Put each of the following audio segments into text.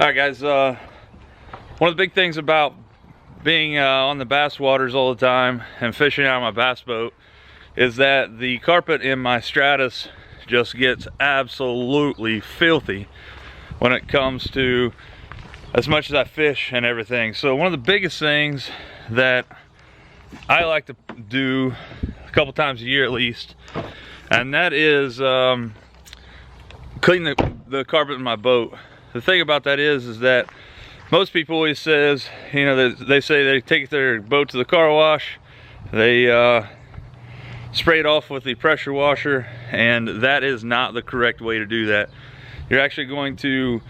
All right, guys. One of the big things about being on the bass waters all the time and fishing out of my bass boat is that the carpet in my Stratus just gets absolutely filthy when it comes to as much as I fish and everything. So one of the biggest things that I like to do a couple times a year at least, and that is clean the carpet in my boat. The thing about that is that most people always says, you know, they say they take their boat to the car wash, they spray it off with the pressure washer, and that is not the correct way to do that. You're actually going to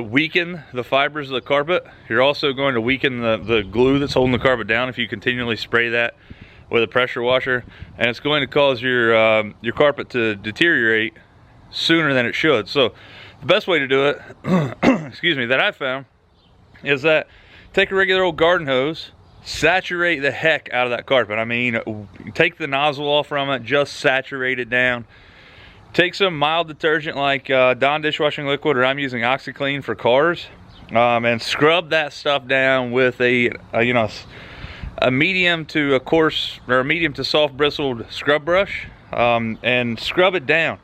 weaken the fibers of the carpet. You're also going to weaken the glue that's holding the carpet down if you continually spray that with a pressure washer, and it's going to cause your carpet to deteriorate sooner than it should. So the best way to do it, excuse me, that I found is that take a regular old garden hose, saturate the heck out of that carpet. I mean, take the nozzle off from it, just saturate it down. Take some mild detergent like Dawn dishwashing liquid, or I'm using OxiClean for cars, and scrub that stuff down with a medium to a coarse, or a medium to soft bristled scrub brush, and scrub it down.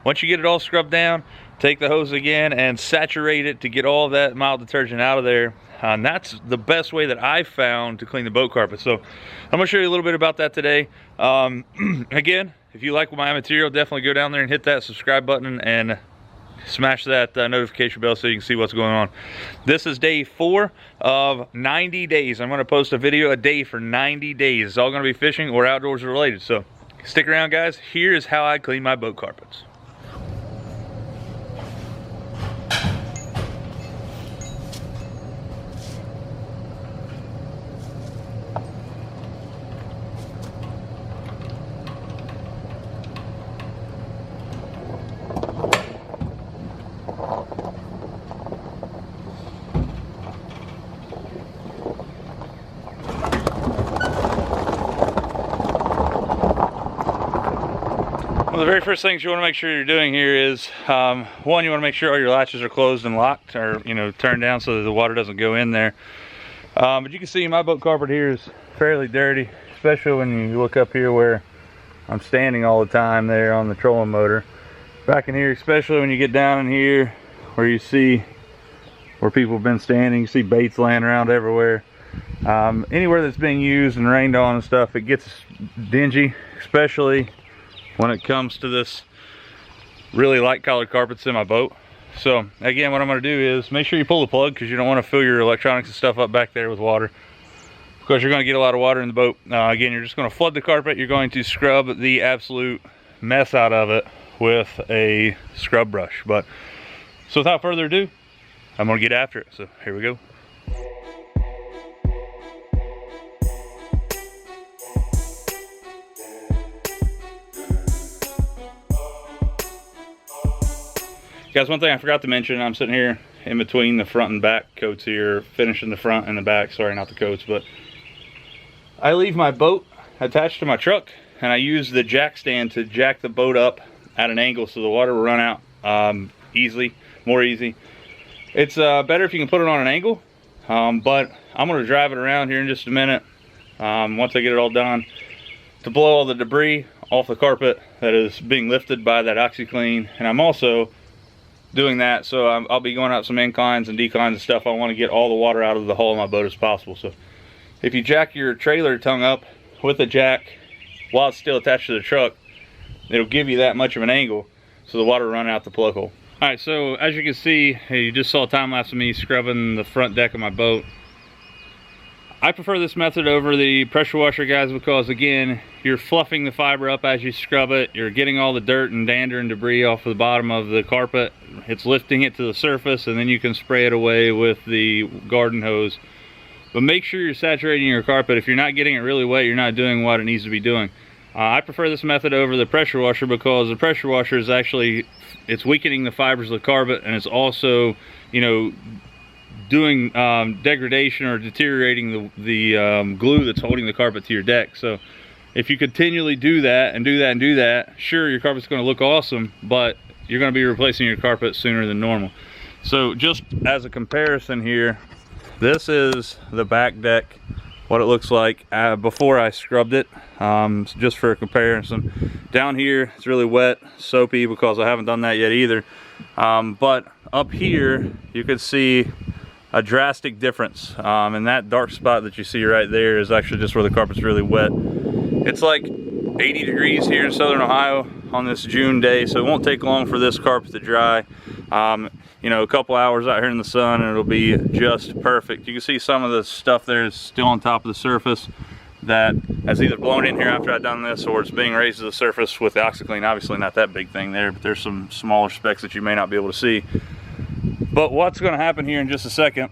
Once you get it all scrubbed down, take the hose again and saturate it to get all that mild detergent out of there. And that's the best way that I've found to clean the boat carpet. So I'm going to show you a little bit about that today. Again, if you like my material, definitely go down there and hit that subscribe button and smash that notification bell so you can see what's going on. This is day 4 of 90 days. I'm going to post a video a day for 90 days. It's all going to be fishing or outdoors related. So stick around, guys. Here's how I clean my boat carpets. One of the very first things you want to make sure you're doing here is, one, you want to make sure all your latches are closed and locked, or turned down so that the water doesn't go in there. But you can see my boat carpet here is fairly dirty, especially when you look up here where I'm standing all the time there on the trolling motor. Back in here, especially when you get down in here where you see where people have been standing, you see baits laying around everywhere. Anywhere that's being used and rained on and stuff, it gets dingy, especially when it comes to this really light colored carpets in my boat. So again, what I'm going to do is make sure you pull the plug, because you don't want to fill your electronics and stuff up back there with water, because you're going to get a lot of water in the boat. Again, you're just going to flood the carpet. You're going to scrub the absolute mess out of it with a scrub brush. So without further ado, I'm going to get after it. So here we go. Guys, one thing I forgot to mention, I'm sitting here in between the front and back coats here, finishing the front and the back, sorry, not the coats, but I leave my boat attached to my truck, and I use the jack stand to jack the boat up at an angle so the water will run out more easy. It's better if you can put it on an angle, but I'm going to drive it around here in just a minute, once I get it all done, to blow all the debris off the carpet that is being lifted by that OxiClean. And I'm also doing that, so I'll be going out some inclines and declines and stuff. I want to get all the water out of the hull of my boat as possible. So if you jack your trailer tongue up with a jack while it's still attached to the truck, it'll give you that much of an angle so the water will run out the plug hole. All right, so as you can see, you just saw a time lapse of me scrubbing the front deck of my boat. I prefer this method over the pressure washer, guys, because again, you're fluffing the fiber up as you scrub it. You're getting all the dirt and dander and debris off of the bottom of the carpet. It's lifting it to the surface, and then you can spray it away with the garden hose. But make sure you're saturating your carpet. If you're not getting it really wet, you're not doing what it needs to be doing. I prefer this method over the pressure washer, because the pressure washer is actually, it's weakening the fibers of the carpet, and it's also, doing degradation or deteriorating the glue that's holding the carpet to your deck. So if you continually do that and do that and do that, sure, your carpet's going to look awesome, but you're going to be replacing your carpet sooner than normal. So just as a comparison here, this is the back deck, what it looks like before I scrubbed it, just for a comparison. Down here it's really wet, soapy, because I haven't done that yet either. But up here you could see a drastic difference, and that dark spot that you see right there is actually just where the carpet's really wet. It's like 80 degrees here in southern Ohio on this June day, so it won't take long for this carpet to dry. You know, a couple hours out here in the sun and it'll be just perfect. You can see some of the stuff there is still on top of the surface that has either blown in here after I've done this, or it's being raised to the surface with the OxiClean. Obviously not that big thing there, but there's some smaller specks that you may not be able to see. But what's going to happen here in just a second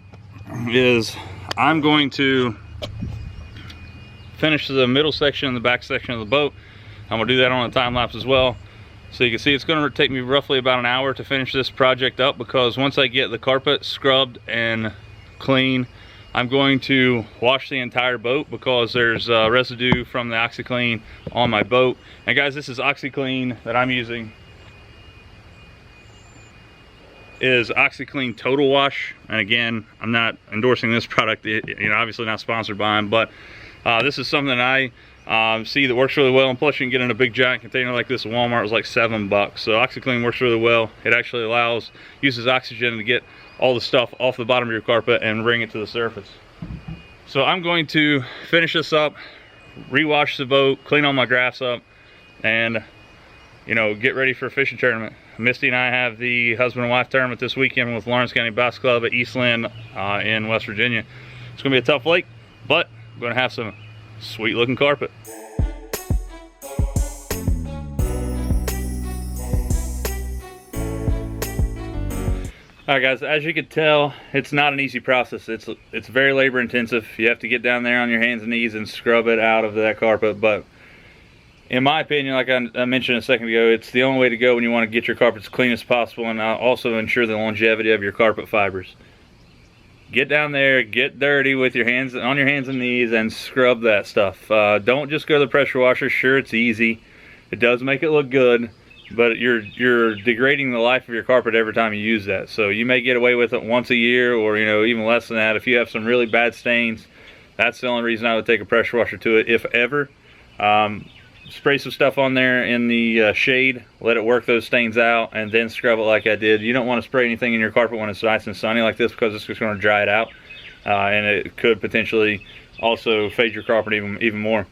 is I'm going to finish the middle section and the back section of the boat. I'm going to do that on a time lapse as well. So you can see it's going to take me roughly about an hour to finish this project up, because once I get the carpet scrubbed and clean, I'm going to wash the entire boat, because there's residue from the OxiClean on my boat. And guys, this is OxiClean that I'm using. Is OxiClean Total Wash, and again, I'm not endorsing this product, you know, obviously not sponsored by them, but this is something that I see that works really well. And plus you can get in a big giant container like this at Walmart. It was like $7. So OxiClean works really well. It actually uses oxygen to get all the stuff off the bottom of your carpet and bring it to the surface. So I'm going to finish this up, rewash the boat, clean all my graphs up, and you know, get ready for a fishing tournament. Misty and I have the husband and wife tournament this weekend with Lawrence County Bass Club at Eastland in West Virginia. It's gonna be a tough lake, but I'm gonna have some sweet looking carpet. All right guys, as you can tell, it's not an easy process. It's very labor intensive. You have to get down there on your hands and knees and scrub it out of that carpet, but in my opinion, like I mentioned a second ago, it's the only way to go when you want to get your carpet as clean as possible, and also ensure the longevity of your carpet fibers. Get down there, get dirty with your hands, on your hands and knees, and scrub that stuff. Don't just go to the pressure washer. Sure, it's easy. It does make it look good, but you're degrading the life of your carpet every time you use that. So you may get away with it once a year, or you know, even less than that. If you have some really bad stains, that's the only reason I would take a pressure washer to it, if ever. Spray some stuff on there in the shade, let it work those stains out, and then scrub it like I did. You don't want to spray anything in your carpet when it's nice and sunny like this, because it's just going to dry it out, and it could potentially also fade your carpet even more.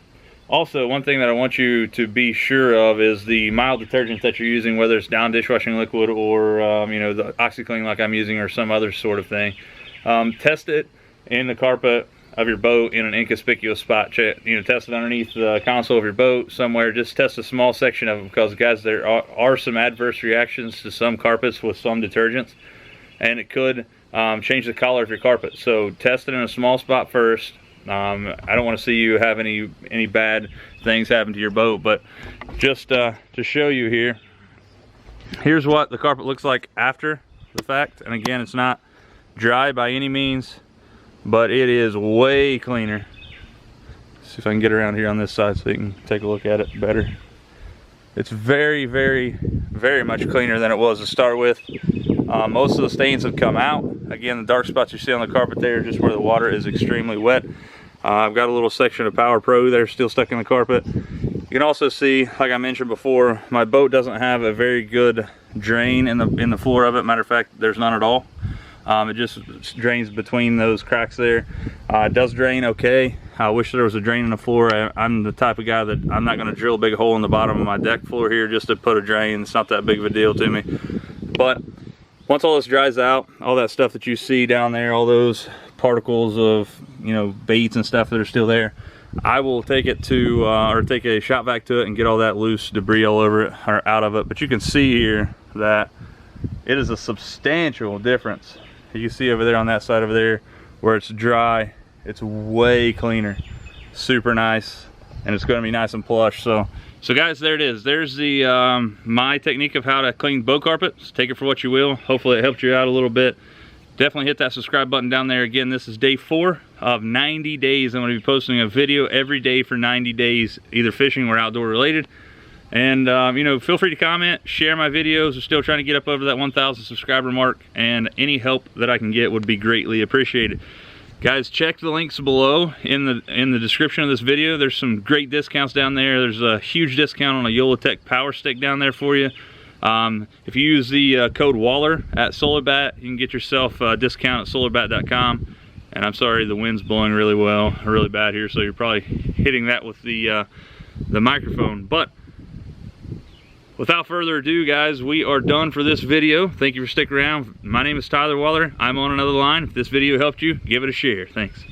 Also, one thing that I want you to be sure of is the mild detergent that you're using, whether it's down dishwashing liquid or you know, the OxiClean like I'm using, or some other sort of thing. Test it in the carpet of your boat in an inconspicuous spot. You know, test it underneath the console of your boat somewhere. Just test a small section of it, because guys, there are some adverse reactions to some carpets with some detergents, and it could change the color of your carpet. So test it in a small spot first. I don't want to see you have any bad things happen to your boat, but just to show you here, here's what the carpet looks like after the fact. And again, it's not dry by any means, but it is way cleaner. Let's see if I can get around here on this side so you can take a look at it better. It's very, very, very much cleaner than it was to start with. Most of the stains have come out. Again, the dark spots you see on the carpet there, just where the water is extremely wet. I've got a little section of Power Pro there still stuck in the carpet. You can also see, like I mentioned before, my boat doesn't have a very good drain in the floor of it. Matter of fact, there's none at all. It just drains between those cracks there. It does drain okay. I wish there was a drain in the floor. I'm the type of guy that I'm not going to drill a big hole in the bottom of my deck floor here just to put a drain. It's not that big of a deal to me. But once all this dries out, all that stuff that you see down there, all those particles of, you know, baits and stuff that are still there, I will take it to, or take a shop vac to it and get all that loose debris all over it, or out of it. But you can see here that it is a substantial difference. You can see over there on that side over there where it's dry, it's way cleaner, super nice, and it's going to be nice and plush. So guys, there it is. There's the my technique of how to clean boat carpets. Take it for what you will. Hopefully it helped you out a little bit. Definitely hit that subscribe button down there. Again, this is day 4 of 90 days. I'm going to be posting a video every day for 90 days, either fishing or outdoor related. And you know, feel free to comment, share my videos. We're still trying to get up over that 1,000 subscriber mark, and any help that I can get would be greatly appreciated. Guys, check the links below in the description of this video. There's some great discounts down there. There's a huge discount on a Yolatech power stick down there for you. If you use the code Waller at SolarBat, you can get yourself a discount at solarbat.com. And I'm sorry, the wind's blowing really bad here, so you're probably hitting that with the microphone. But without further ado, guys, we are done for this video. Thank you for sticking around. My name is Tyler Waller. I'm on another line. If this video helped you, give it a share. Thanks.